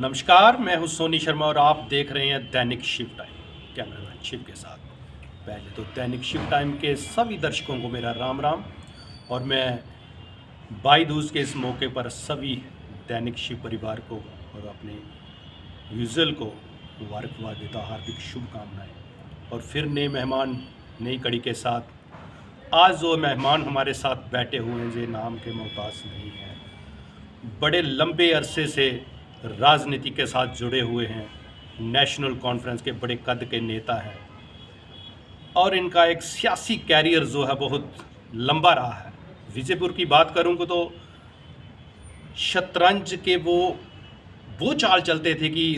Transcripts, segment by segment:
नमस्कार, मैं हूं सोनी शर्मा और आप देख रहे हैं दैनिक शिव टाइम कैमरामैन शिव के साथ। पहले तो दैनिक शिव टाइम के सभी दर्शकों को मेरा राम राम। और मैं भाई दूज के इस मौके पर सभी दैनिक शिव परिवार को और अपने यूजल को मुबारकबाद देता, हार्दिक शुभकामनाएं। और फिर नए मेहमान नई कड़ी के साथ आज जो मेहमान हमारे साथ बैठे हुए हैं, जो नाम के मोहताज नहीं हैं, बड़े लंबे अरसे से राजनीति के साथ जुड़े हुए हैं, नेशनल कॉन्फ्रेंस के बड़े कद के नेता हैं और इनका एक सियासी कैरियर जो है बहुत लंबा रहा है। विजयपुर की बात करूँगा तो शतरंज के वो चाल चलते थे कि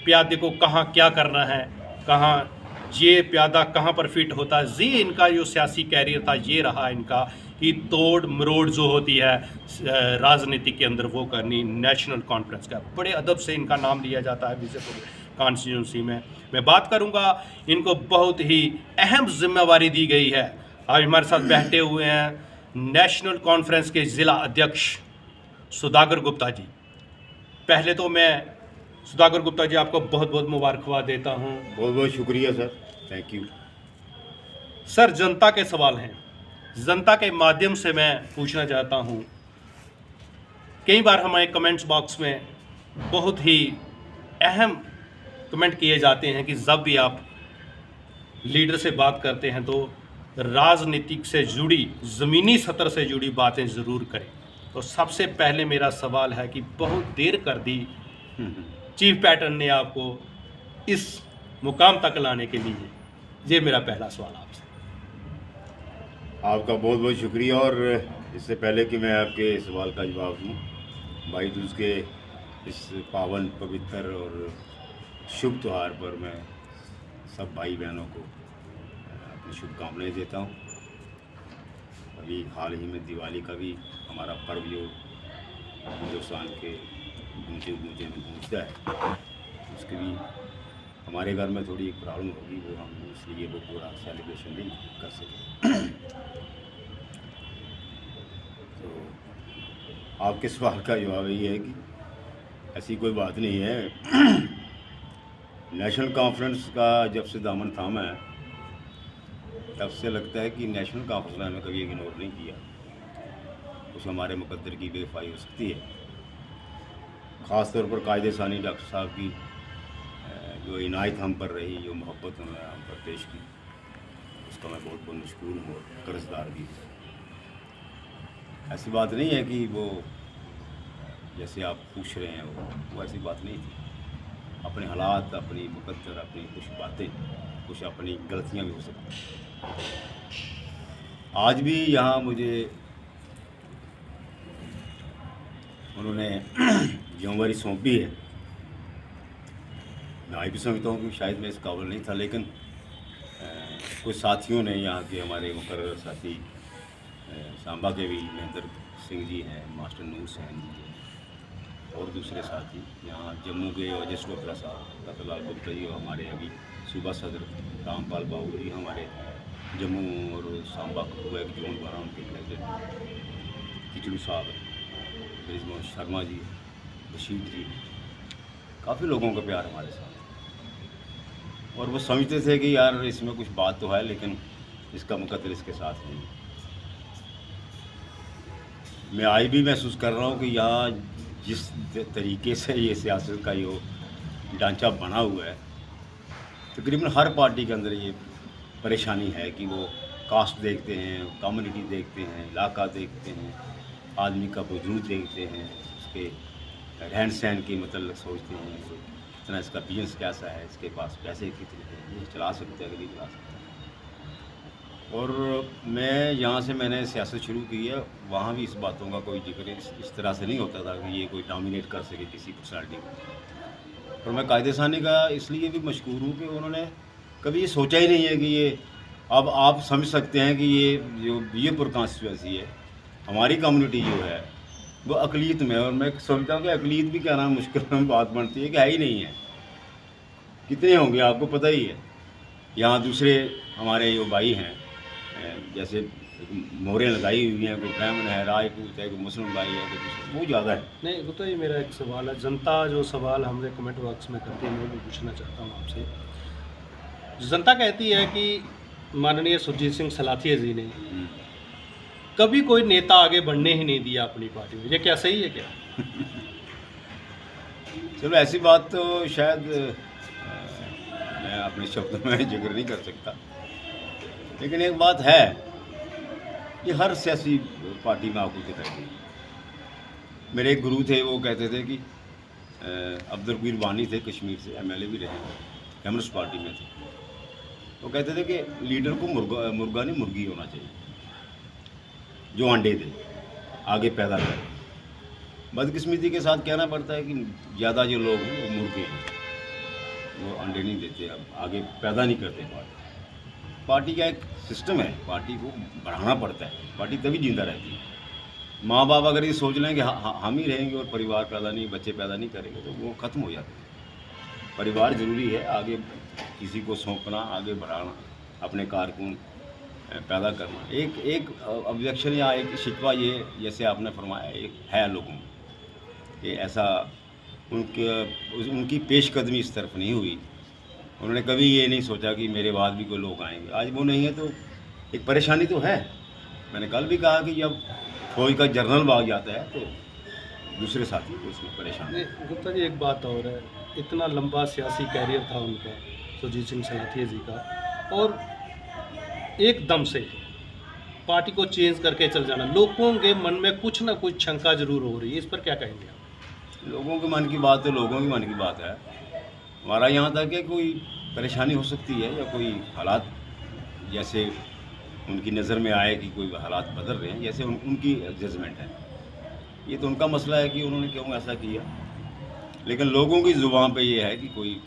प्यादे को कहाँ क्या करना है, कहाँ ये प्यादा कहाँ पर फिट होता है। ये इनका जो सियासी कैरियर था ये रहा इनका कि तोड़ मरोड़ जो होती है राजनीति के अंदर वो करनी। नेशनल कॉन्फ्रेंस का बड़े अदब से इनका नाम लिया जाता है विजयपुर कॉन्स्टिट्यूंसी में। मैं बात करूंगा, इनको बहुत ही अहम जिम्मेवारी दी गई है। आज हमारे साथ बैठे हुए हैं नेशनल कॉन्फ्रेंस के ज़िला अध्यक्ष सुधाकर गुप्ता जी। पहले तो मैं सुधाकर गुप्ता जी आपको बहुत बहुत मुबारकबाद देता हूं। बहुत बहुत शुक्रिया सर, थैंक यू। सर, जनता के सवाल हैं, जनता के माध्यम से मैं पूछना चाहता हूं। कई बार हमारे कमेंट्स बॉक्स में बहुत ही अहम कमेंट किए जाते हैं कि जब भी आप लीडर से बात करते हैं तो राजनीतिक से जुड़ी, ज़मीनी सतर से जुड़ी बातें ज़रूर करें। तो सबसे पहले मेरा सवाल है कि बहुत देर कर दी चीफ पैटर्न ने आपको इस मुकाम तक लाने के लिए। ये मेरा पहला सवाल आपसे। आपका बहुत बहुत शुक्रिया। और इससे पहले कि मैं आपके सवाल का जवाब दूँ, भाई दूज के इस पावन पवित्र और शुभ त्यौहार पर मैं सब भाई बहनों को अपनी शुभकामनाएं देता हूँ। अभी हाल ही में दिवाली का भी हमारा पर्व जो हिंदुस्तान के गूंजे गूंजे में गूंजता है, उसकी भी हमारे घर में थोड़ी प्रॉब्लम होगी, वो हम इसलिए वो पूरा सेलिब्रेशन नहीं कर सके। तो आपके सवाल का जवाब यही है कि ऐसी कोई बात नहीं है। नेशनल कॉन्फ्रेंस का जब से दामन थामा है तब से लगता है कि नेशनल कॉन्फ्रेंस ने हमें कभी इग्नोर नहीं किया। कुछ हमारे मुकद्दर की बेवफाई हो सकती है, ख़ास तौर पर कायदे सानी डॉक्टर साहब की जो इनायत हम पर रही, जो मोहब्बत उन्होंने हम पर पेश की, उसका मैं बहुत बहुत मशकूर हूँ और कर्जदार भी। ऐसी बात नहीं है कि वो जैसे आप पूछ रहे हैं वो ऐसी बात नहीं थी। अपने हालात, अपनी मुकद्दर, अपनी कुछ बातें, कुछ अपनी गलतियाँ भी हो सकती हैं। आज भी यहाँ मुझे उन्होंने जिम्मेवारी सौंपी है। मैं आज भी समझता हूँ कि शायद मैं इस काबिल नहीं था, लेकिन कुछ साथियों ने, यहाँ के हमारे मुकर्रर साथी सांबा के भी महेंद्र सिंह जी हैं, मास्टर नूर सैन जी और दूसरे साथी, यहाँ जम्मू के वजिस डोगरा साहब रतनलाल गुप्ता जी और हमारे अभी सूबा सदर रामपाल बाबू जी, हमारे जम्मू और सांबा हुआ एक जोन बना, उनके प्रेसिडेंट किचलू साहब, ब्रिजमोहन शर्मा जी, बशीर जी, काफ़ी लोगों का प्यार हमारे साथ। और वो समझते थे कि यार इसमें कुछ बात तो है, लेकिन इसका मुकद्दर इसके साथ नहीं। मैं आज भी महसूस कर रहा हूँ कि यहाँ जिस तरीके से ये सियासत का ये ढांचा बना हुआ है, तकरीबन हर पार्टी के अंदर ये परेशानी है कि वो कास्ट देखते हैं, कम्युनिटी देखते हैं, इलाका देखते हैं, आदमी का वजूद देखते हैं, उसके रहन सहन की मतलब सोचते हैं, कितना इसका बिजनेस कैसा है, इसके पास पैसे कितने हैं, ये चला सकते हैं कि नहीं चला सकते। और मैं यहाँ से मैंने सियासत शुरू की है, वहाँ भी इस बातों का कोई जिक्र इस तरह से नहीं होता था कि ये कोई डोमिनेट कर सके किसी पर्सनैलिटी को। और मैं कायदे सानी का इसलिए भी मशकूर हूँ कि उन्होंने कभी ये सोचा ही नहीं है कि ये, अब आप समझ सकते हैं कि ये जो विजयपुर कॉन्स्टिट्यूंसी है, हमारी कम्युनिटी जो है वो अकलीत में है। और मैं समझता हूँ कि अकलीत भी कहना मुश्किल में बात बनती है कि है ही नहीं है। कितने होंगे आपको पता ही है। यहाँ दूसरे हमारे जो भाई हैं, जैसे मोहरें लगाई हुई हैं, कोई ब्राह्मण है, राजपूत है, कोई मुस्लिम भाई है, कोई वो ज़्यादा है। नहीं गुप्ता जी, मेरा एक सवाल है। जनता जो सवाल हमने कमेंट बॉक्स में करती है, मैं भी पूछना चाहता हूँ आपसे। जनता कहती है कि माननीय सुरजीत सिंह सलाथिया जी ने कभी कोई नेता आगे बढ़ने ही नहीं दिया अपनी पार्टी में, ये क्या सही है क्या? चलो ऐसी बात तो शायद मैं अपने शब्दों में जिक्र नहीं कर सकता, लेकिन एक बात है कि हर सियासी पार्टी में आपको दिखाई देगी। मेरे एक गुरु थे, वो कहते थे कि अब्दुल कबीर वानी थे, कश्मीर से एमएलए भी रहे, कम्युनिस्ट पार्टी में थे। वो कहते थे कि लीडर को मुर्गा नहीं मुर्गी होना चाहिए, जो अंडे दे आगे पैदा करे। बदकिस्मती के साथ कहना पड़ता है कि ज़्यादा जो लोग हैं वो मुर्गे हैं, वो अंडे नहीं देते, अब आगे पैदा नहीं करते। पार्टी का एक सिस्टम है, पार्टी को बढ़ाना पड़ता है, पार्टी तभी जिंदा रहती है। माँ बाप अगर ये सोच लें कि हम ही रहेंगे और परिवार पैदा नहीं, बच्चे पैदा नहीं करेंगे, तो वो ख़त्म हो जाते हैं। परिवार ज़रूरी है, आगे किसी को सौंपना, आगे बढ़ाना, अपने कारकुन पैदा करना। एक ऑब्जेक्शन या एक शिकवा ये, जैसे आपने फरमाया, एक है लोगों में कि ऐसा उनकी पेशकदमी इस तरफ नहीं हुई। उन्होंने कभी ये नहीं सोचा कि मेरे बाद भी कोई लोग आएंगे। आज वो नहीं है तो एक परेशानी तो है। मैंने कल भी कहा कि जब फौज का जनरल भाग जाता है तो दूसरे साथी को उसमें परेशान है। गुप्ता जी, एक बात और है, इतना लंबा सियासी कैरियर था उनका, सुरजीत सिंह सलाथिया जी का, और एकदम से पार्टी को चेंज करके चल जाना, लोगों के मन में कुछ ना कुछ शंका जरूर हो रही है, इस पर क्या कहेंगे आप? लोगों के मन की बात तो लोगों के मन की बात है। हमारा यहाँ तक है कोई परेशानी हो सकती है या कोई हालात जैसे उनकी नज़र में आए कि कोई हालात बदल रहे हैं, जैसे उनकी जजमेंट है, ये तो उनका मसला है कि उन्होंने क्यों ऐसा किया। लेकिन लोगों की ज़ुबान पे ये है कि कोई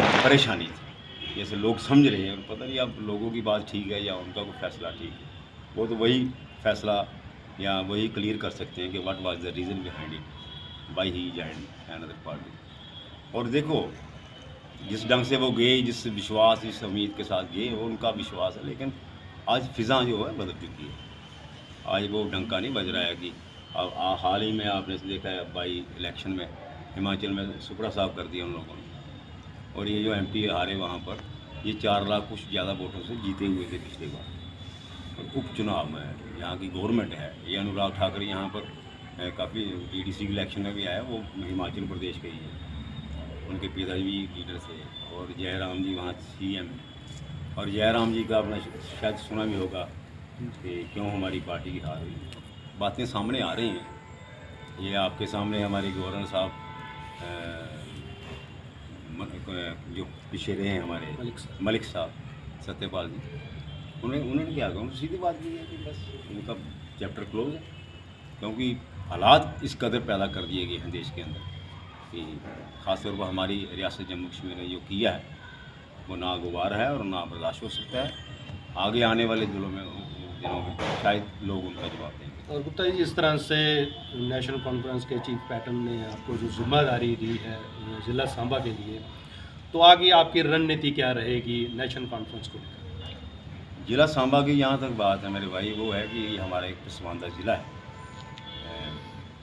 परेशानी थी, जैसे लोग समझ रहे हैं। पता नहीं अब लोगों की बात ठीक है या उनका कोई फैसला ठीक है, वो तो वही फैसला या वही क्लियर कर सकते हैं कि what was the reason behind it by he joined another party. और देखो, जिस ढंग से वो गए, जिस विश्वास, जिस उम्मीद के साथ गए, वो उनका विश्वास है। लेकिन आज फ़िज़ा जो है बदल चुकी है। आज वो डंका नहीं बज रहा है कि अब हाल ही में आपने देखा है बाई इलेक्शन में हिमाचल में सुपड़ा साफ कर दिया उन लोगों ने। और ये जो एमपी हारे वहाँ पर, ये 4 लाख कुछ ज़्यादा वोटों से जीते हुए थे पिछली बार। और उपचुनाव में यहाँ की गवर्नमेंट है, ये अनुराग ठाकरे यहाँ पर काफ़ी टीडीसी इलेक्शन में भी आया, वो हिमाचल प्रदेश के ही है, उनके पिताजी भी लीडर थे। और जयराम जी वहाँ सीएम, और जयराम जी का अपना शायद सुना भी होगा कि क्यों हमारी पार्टी की हार हुई। बातें सामने आ रही हैं, ये आपके सामने हमारे गवर्नर साहब जो पीछे रहे हैं हमारे मलिक साहब सत्यपाल जी, उन्होंने क्या कहा, उन्होंने सीधी बात की है कि बस उनका चैप्टर क्लोज है। क्योंकि हालात इस कदर पैदा कर दिए गए हैं देश के अंदर कि ख़ासतौर पर हमारी रियासत जम्मू कश्मीर ने जो किया है वो नागवार है और ना बर्दाश्त हो सकता है। आगे आने वाले दिनों में शायद लोग उनका जवाब देंगे। और गुप्ता जी, जिस तरह से नेशनल कॉन्फ्रेंस के चीफ पैटर्न ने आपको जो जिम्मेदारी दी है ज़िला सांबा के लिए, तो आगे आपकी रणनीति क्या रहेगी नेशनल कॉन्फ्रेंस को लेकर? ज़िला सांबा की जहाँ तक बात है मेरे भाई, वो है कि हमारा एक पसमानदा ज़िला है।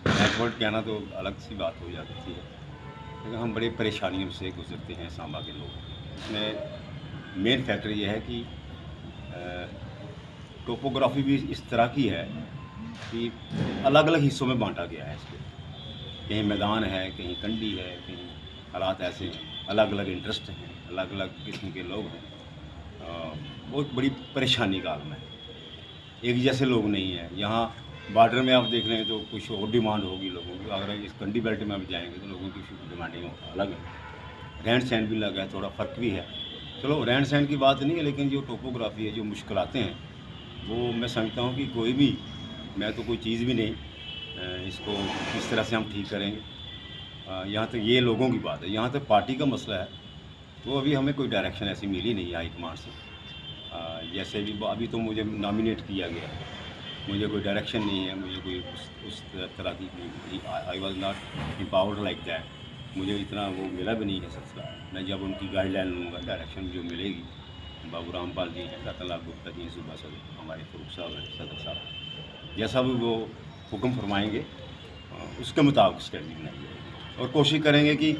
बैकवर्ड कहना तो अलग सी बात हो जाती है, लेकिन हम बड़ी परेशानियों से गुजरते हैं सांबा के लोग। इसमें मेन फैक्टर ये है कि टोपोग्राफी भी इस तरह की है कि अलग अलग हिस्सों में बांटा गया है इसको। कहीं मैदान है, कहीं कंडी है, कहीं हालात ऐसे हैं, अलग अलग इंटरेस्ट हैं, अलग अलग किस्म के लोग हैं। बहुत बड़ी परेशानी का आलम है, एक जैसे लोग नहीं हैं। यहाँ बॉर्डर में आप देख रहे हैं तो कुछ और डिमांड होगी लोगों की, अगर इस कंडी बेल्ट में आप जाएंगे तो लोगों की डिमांडिंग अलग है। रहन सहन भी लगा है, थोड़ा फ़र्क भी है। चलो रहन सहन की बात नहीं है, लेकिन जो टोपोग्राफी है, जो मुश्किलातें हैं, वो मैं समझता हूँ कि कोई भी, मैं तो कोई चीज़ भी नहीं, इसको किस तरह से हम ठीक करेंगे। यहाँ तक ये लोगों की बात है, यहाँ तक पार्टी का मसला है, वो अभी हमें कोई डायरेक्शन ऐसी मिली नहीं है हाईकमान से। जैसे भी अभी तो मुझे नॉमिनेट किया गया है, मुझे कोई डायरेक्शन नहीं है, मुझे कोई उस तरह की, I was not empowered like that. मुझे इतना वो मिला भी नहीं है सिलसिला। मैं जब उनकी गाइडलाइन लूँगा, डायरेक्शन जो मिलेगी बाबू रामपाल जी हैं, रतनलाल गुप्ता जी हैं, सूबा सदर हमारे फरूख साहब हैं, सदर साहब, जैसा भी वो हुक्म फरमाएंगे उसके मुताबिक स्ट्रेटजी बनाई जाएगी। और कोशिश करेंगे कि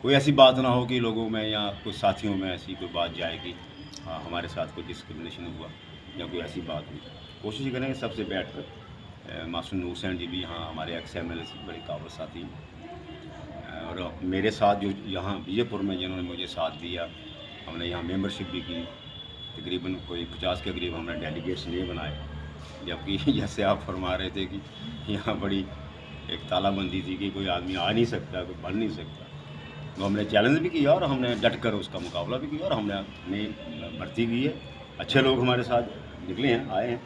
कोई ऐसी बात ना हो कि लोगों में या कुछ साथियों में ऐसी कोई बात जाए कि हाँ हमारे साथ कोई डिस्क्रिमिनेशन हुआ या कोई ऐसी बात हुई। कोशिश करेंगे सबसे बैठ कर, मासूम नूर हुसैन जी भी यहाँ हमारे XMLA से बड़े काबिल साथी हैं, और मेरे साथ जो यहाँ विजयपुर में जिन्होंने मुझे साथ दिया, हमने यहाँ मेंबरशिप भी की, तकरीबन कोई 50 के करीब हमने डेलीगेट्स लिए बनाए। जबकि जैसे आप फरमा रहे थे कि यहाँ बड़ी एक तालाबंदी थी कि कोई आदमी आ नहीं सकता, कोई बन नहीं सकता, तो हमने चैलेंज भी किया और हमने डट कर उसका मुकाबला भी किया और हमने अपनी भर्ती की है। अच्छे लोग हमारे साथ निकले हैं, आए हैं।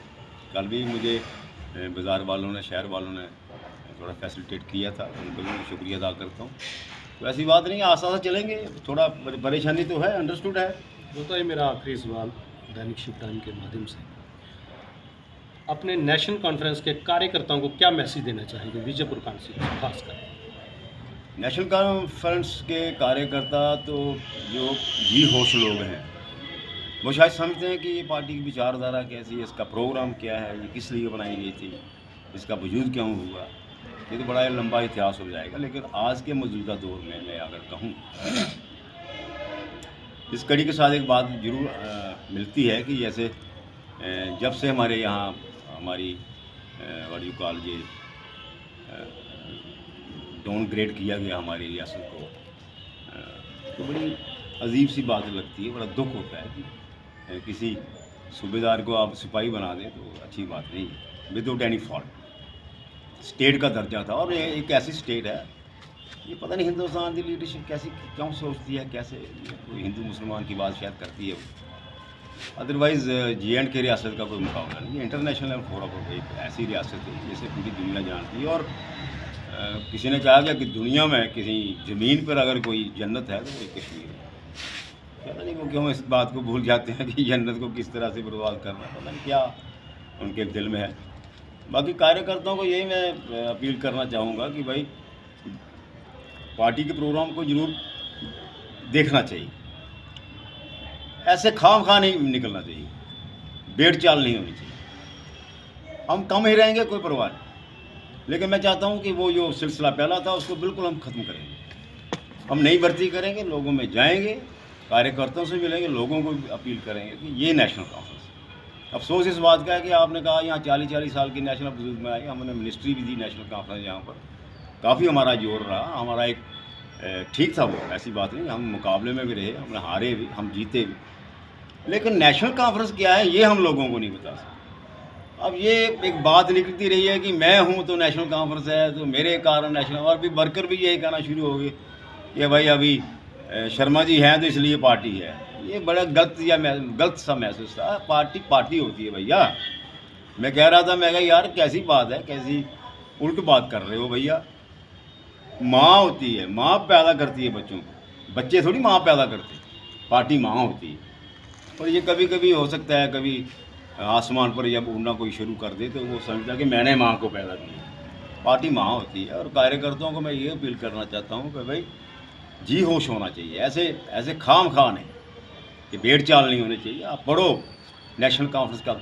कल भी मुझे बाज़ार वालों ने, शहर वालों ने थोड़ा फैसिलिटेट किया था, उनको भी मैं शुक्रिया अदा करता हूँ। तो ऐसी बात नहीं है, आस्ता चलेंगे, थोड़ा परेशानी तो है, अंडरस्टूड है। होता है। मेरा आखिरी सवाल दैनिक शिफ्ट टाइम के माध्यम से, अपने नेशनल कॉन्फ्रेंस के कार्यकर्ताओं को क्या मैसेज देना चाहेंगे विजयपुर कॉन्स्टिट्यूंसी खासकर? नेशनल कॉन्फ्रेंस के कार्यकर्ता तो जो जी होश लोग हैं, वो शायद समझते हैं कि ये पार्टी की विचारधारा कैसी है, इसका प्रोग्राम क्या है, ये किस लिए बनाई गई थी, इसका वजूद क्यों हुआ। ये तो बड़ा लंबा इतिहास हो जाएगा। लेकिन आज के मौजूदा दौर में मैं अगर कहूँ, इस कड़ी के साथ एक बात जरूर मिलती है कि जैसे जब से हमारे यहाँ हमारी व्हाट यू कॉल ये डाउनग्रेड किया गया हमारी रियासत को, तो बड़ी अजीब सी बात लगती है, बड़ा दुख होता है कि किसी सूबेदार को आप सिपाही बना दें तो अच्छी बात नहीं है, विदाउट एनी फॉल्ट। स्टेट का दर्जा था और ये एक ऐसी स्टेट है, ये पता नहीं हिंदुस्तान की लीडरशिप कैसी क्यों सोचती है, कैसे कोई हिंदू मुसलमान की बात शायद करती है। अदरवाइज़ J&K के रियासत का कोई मुकाबला नहीं है। इंटरनेशनल फोरम पर एक ऐसी रियासत है जिसे पूरी दुनिया जानती है। और किसी ने कहा गया कि दुनिया में किसी ज़मीन पर अगर कोई जन्नत है तो वो कश्मीर है। पता नहीं वो क्यों इस बात को भूल जाते हैं कि जन्नत को किस तरह से बर्बाद करना, पता नहीं क्या उनके दिल में है। बाकी कार्यकर्ताओं को यही मैं अपील करना चाहूँगा कि भाई पार्टी के प्रोग्राम को ज़रूर देखना चाहिए, ऐसे खाम खा नहीं निकलना चाहिए, बेड़ चाल नहीं होनी चाहिए। हम कम ही रहेंगे, कोई परवाह नहीं, लेकिन मैं चाहता हूं कि वो जो सिलसिला पहला था उसको बिल्कुल हम ख़त्म करेंगे। हम नई भर्ती करेंगे, लोगों में जाएंगे, कार्यकर्ताओं से मिलेंगे, लोगों को अपील करेंगे कि ये नेशनल कॉन्फ्रेंस। अफसोस इस बात का है कि आपने कहा यहाँ 40-40 साल की नेशनल वजूद में आई, हमने मिनिस्ट्री भी दी नेशनल कॉन्फ्रेंस, यहाँ पर काफ़ी हमारा जोर रहा, हमारा एक ठीक था वो, ऐसी बात नहीं। हम मुकाबले में भी रहे, हमने हारे भी, हम जीते भी, लेकिन नेशनल कॉन्फ्रेंस क्या है ये हम लोगों को नहीं बता सकते। अब ये एक बात निकलती रही है कि मैं हूँ तो नेशनल कॉन्फ्रेंस है, तो मेरे कारण नेशनल, और भी वर्कर भी यही कहना शुरू हो गए कि भाई अभी शर्मा जी हैं तो इसलिए पार्टी है। ये बड़ा गलत सा मैसेज था। पार्टी होती है भैया। मैं कह रहा था, मैं कहा यार कैसी बात है, कैसी उल्ट बात कर रहे हो भैया। माँ होती है, माँ पैदा करती है बच्चों को, बच्चे थोड़ी माँ पैदा करते, पार्टी माँ होती है। और ये कभी कभी हो सकता है, कभी आसमान पर जब उड़ना कोई शुरू कर दे तो वो समझता है कि मैंने माँ को पैदा किया। पार्टी माँ होती है। और कार्यकर्ताओं को मैं ये अपील करना चाहता हूँ कि भाई जी होश होना चाहिए, ऐसे खाम खा नहीं कि बेड़ चाल नहीं होनी चाहिए। आप पढ़ो, नेशनल कॉन्फ्रेंस का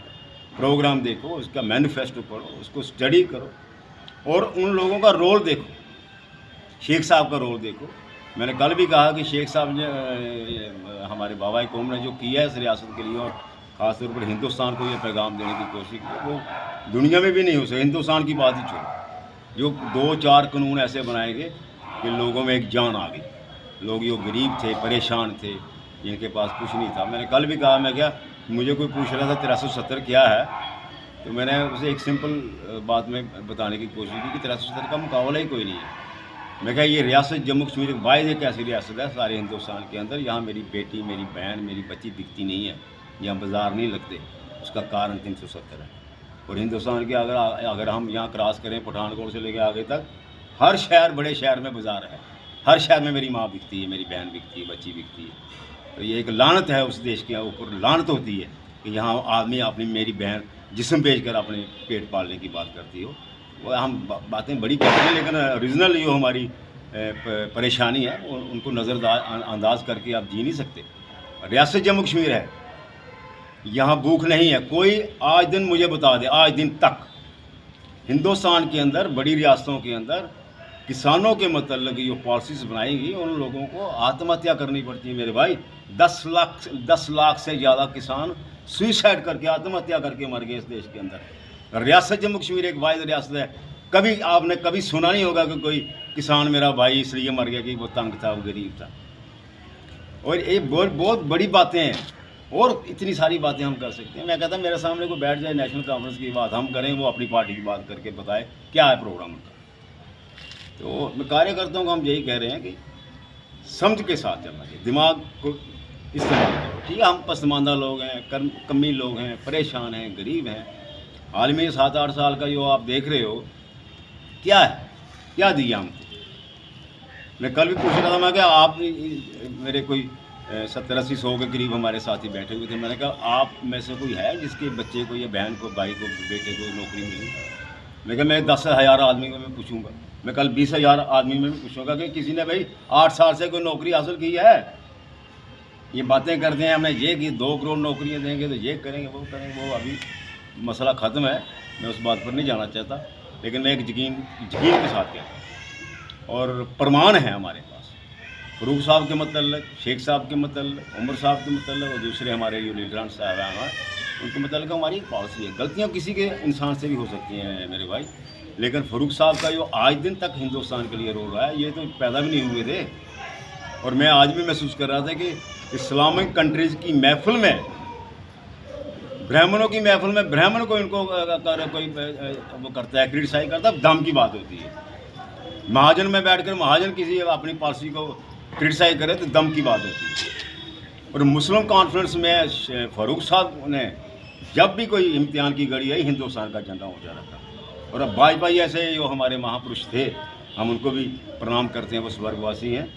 प्रोग्राम देखो, उसका मैनिफेस्टो पढ़ो, उसको स्टडी करो और उन लोगों का रोल देखो, शेख साहब का रोल देखो। मैंने कल भी कहा कि शेख साहब ने, हमारे बाबा कौम ने जो किया है इस रियासत के लिए, और ख़ास तौर पर हिंदुस्तान को ये पैगाम देने की कोशिश की, वो दुनिया में भी नहीं हो सकता। हिंदुस्तान की बात ही छोड़ो, जो 2-4 कानून ऐसे बनाए गए कि लोगों में एक जान आ गई। लोग जो गरीब थे, परेशान थे, जिनके पास कुछ नहीं था। मैंने कल भी कहा, मैं क्या, मुझे कोई पूछ रहा था 6370 क्या है, तो मैंने उसे एक सिंपल बात में बताने की कोशिश की कि 6370 का मुकाबला ही कोई नहीं है। मैं कहा ये रियासत जम्मू कश्मीर वाहिद एक ऐसी रियासत है सारे हिंदुस्तान के अंदर, यहाँ मेरी बेटी, मेरी बहन, मेरी बच्ची बिकती नहीं है, यहाँ बाज़ार नहीं लगते। उसका कारण 370 है। और हिंदुस्तान के अगर हम यहाँ क्रॉस करें, पठानकोट से लेकर आगे तक, हर शहर, बड़े शहर में बाज़ार है। हर शहर में मेरी माँ बिकती है, मेरी बहन बिकती है, बच्ची बिकती है। तो ये एक लानत है उस देश के ऊपर, लानत होती है कि यहाँ आदमी अपनी, मेरी बहन जिस्म बेच कर अपने पेट पालने की बात करती हो। वो हम बातें बड़ी करते हैं, लेकिन ओरिजिनल जो हमारी परेशानी है उनको नज़रअंदाज करके आप जी नहीं सकते। रियासत जम्मू कश्मीर है, यहाँ भूख नहीं है। कोई आज दिन मुझे बता दे, आज दिन तक हिंदुस्तान के अंदर बड़ी रियासतों के अंदर किसानों के मतलब जो पॉलिसीज बनाएंगी उन लोगों को आत्महत्या करनी पड़ती है मेरे भाई। 10 लाख से ज़्यादा किसान सुइसाइड करके आत्महत्या करके मर गए इस देश के अंदर। रियासत जम्मू कश्मीर एक वाहिद रियासत है, कभी आपने कभी सुना नहीं होगा कि कोई किसान मेरा भाई इसलिए मर गया कि वो तंग था, वो गरीब था। और ये बहुत बड़ी बातें हैं और इतनी सारी बातें हम कर सकते हैं। मैं कहता मेरे सामने कोई बैठ जाए, नेशनल कॉन्फ्रेंस की बात हम करें, वो अपनी पार्टी की बात करके बताए क्या है प्रोग्राम उनका। तो मैं कार्यकर्ताओं को हम यही कह रहे हैं कि समझ के साथ चलना चाहिए, दिमाग को इस्तेमाल करो। ठीक है, हम पसमानदा लोग हैं, कमी लोग हैं, परेशान हैं, गरीब हैं। हाल में 7-8 साल का जो आप देख रहे हो क्या है, क्या दिया हमको। मैं कल भी पूछ रहा था, मैं क्या आप मेरे कोई 70-80-100 के करीब हमारे साथी बैठे हुए थे। मैंने कहा आप में से कोई है जिसके बच्चे को या बहन को, भाई को, बेटे को नौकरी मिली। मैं कहा मैं 10,000 आदमी को मैं पूछूंगा, मैं कल 20,000 आदमी में भी पूछूंगा कि किसी ने भाई 8 साल से कोई नौकरी हासिल की है। ये बातें करते हैं हमने ये कि 2 करोड़ नौकरियां देंगे तो ये करेंगे वो करेंगे, वो अभी मसला ख़त्म है, मैं उस बात पर नहीं जाना चाहता। लेकिन मैं एक यकीन के साथ कहता हूँ और प्रमाण है हमारे पास, फरूक साहब के मतलब, शेख साहब के मतलब, उमर साहब के मतलब और दूसरे हमारे जो लीडरान साहब हैं उनके मतलब हमारी एक पॉलिसी है। गलतियाँ किसी के इंसान से भी हो सकती हैं मेरे भाई, लेकिन फरूक साहब का जो आज दिन तक हिंदुस्तान के लिए रोल रहा है, ये तो पैदा भी नहीं हुए थे। और मैं आज भी महसूस कर रहा था कि इस्लामिक कंट्रीज़ की महफिल में, ब्राह्मणों की महफिल में ब्राह्मण को इनको कोई वो करता है, क्रिटिसाइज करता है, दम की बात होती है। महाजन में बैठकर महाजन किसी अपनी पॉलिसी को क्रिटिसाइज करे तो दम की बात होती है। और मुस्लिम कॉन्फ्रेंस में फरूक साहब ने जब भी कोई इम्तिहान की घड़ी आई, हिंदुस्तान का झंडा ऊँचा रखा। और अब वाजपेयी ऐसे जो हमारे महापुरुष थे, हम उनको भी प्रणाम करते हैं, वो स्वर्गवासी हैं।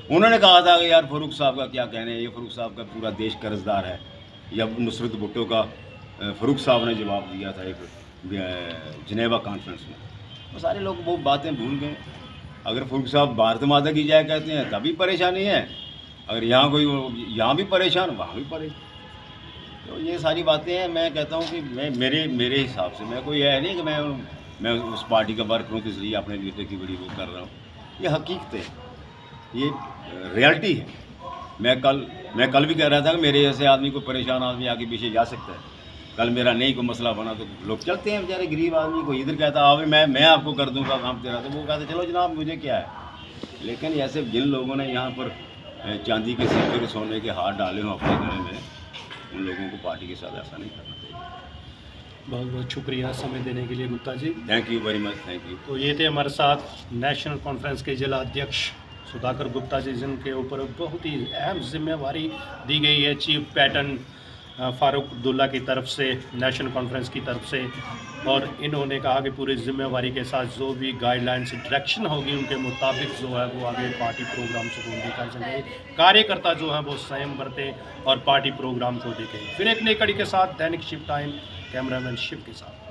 उन्होंने कहा था कि यार फरूक साहब का क्या कहने, ये फरूक साहब का पूरा देश कर्जदार है। या नुसरत भुट्टो का फरूक साहब ने जवाब दिया था एक जिनेवा कॉन्फ्रेंस में। वो सारे लोग वो बातें भूल गए। अगर फरूक साहब भारत माता की जय कहते हैं तभी परेशानी है, अगर यहाँ कोई यहाँ भी परेशान वहाँ भी परेशान। तो ये सारी बातें हैं। मैं कहता हूँ कि मैं मेरे हिसाब से मैं कोई है नहीं कि मैं उस पार्टी का वर्क करूँ तो इसलिए अपने लीडर की बड़ी वो कर रहा हूँ। ये हकीकत है, ये रियलिटी है। मैं कल भी कह रहा था कि मेरे जैसे आदमी को, परेशान आदमी आगे पीछे जा सकता है। कल मेरा नहीं कोई मसला बना तो लोग चलते हैं बेचारे, गरीब आदमी को इधर कहता है मैं आपको कर दूंगा काम तेरा, तो वो कहते चलो जनाब मुझे क्या है। लेकिन ऐसे जिन लोगों ने यहाँ पर चांदी के सिक्के और सोने के हाथ डाले हों अपने गले में, उन लोगों को पार्टी के साथ ऐसा नहीं करना चाहिए। बहुत बहुत शुक्रिया समय देने के लिए Gupta ji. Thank you very much, thank you. तो ये थे हमारे साथ नेशनल कॉन्फ्रेंस के जिला अध्यक्ष सुधाकर गुप्ता जी, जिनके ऊपर बहुत ही अहम जिम्मेवारी दी गई है चीफ पैटर्न फारूक अब्दुल्ला की तरफ से, नेशनल कॉन्फ्रेंस की तरफ से। और इन्होंने कहा कि पूरी जिम्मेवारी के साथ जो भी गाइडलाइंस डायरेक्शन होगी उनके मुताबिक जो है वो आगे पार्टी प्रोग्राम से पूरी कर सकेंगे। कार्यकर्ता जो है वो संयम बरतें और पार्टी प्रोग्राम को देखें। फिर एक नई कड़ी के साथ दैनिक शिफ्ट टाइम, कैमरामैन शिव के साथ।